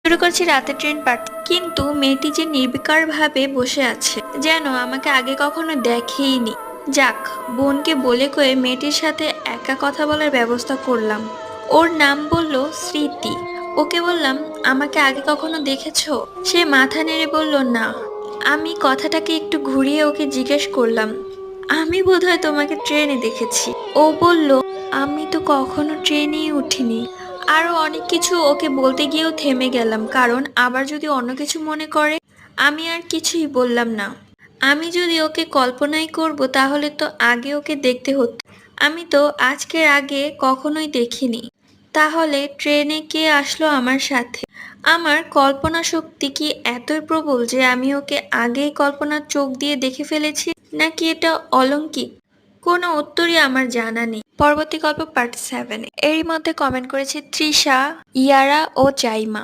শুরু করছি রাতের ট্রেন পার্ট। কিন্তু মেয়েটি যে নির্বিকার ভাবে বসে আছে, যেন আমাকে আগে কখনো দেখেইনি। যাক, বোনকে বলে কয়ে মেয়েটির সাথে একা কথা বলার ব্যবস্থা করলাম। ওর নাম বলল স্মৃতি। ওকে বললাম, আমাকে আগে কখনো দেখেছো? সে মাথা নেড়ে বলল না। আমি কথাটাকে একটু ঘুরিয়ে ওকে জিজ্ঞেস করলাম, আমি বোধহয় তোমাকে ট্রেনে দেখেছি। ও বলল, আমি তো কখনো ট্রেনেই উঠিনি। আরো অনেক কিছু ওকে বলতে গিয়েও থেমে গেলাম, কারণ আবার যদি অন্য কিছু মনে করে। আমি আর কিছুই বললাম না। আমি যদি ওকে কল্পনাই করব তাহলে তো আগে ওকে দেখতে হতো। আমি তো আজকের আগে কখনোই দেখিনি। তাহলে ট্রেনে কে আসলো আমার সাথে? আমার কল্পনা শক্তি কি এতই প্রবল যে আমি ওকে আগেই কল্পনার চোখ দিয়ে দেখে ফেলেছি, নাকি এটা অলৌকিক? কোনো উত্তরই আমার জানা নেই। পরবর্তী গল্প পার্ট 7। এরই মধ্যে কমেন্ট করেছে তৃষা, ইয়ারা ও জাইমা।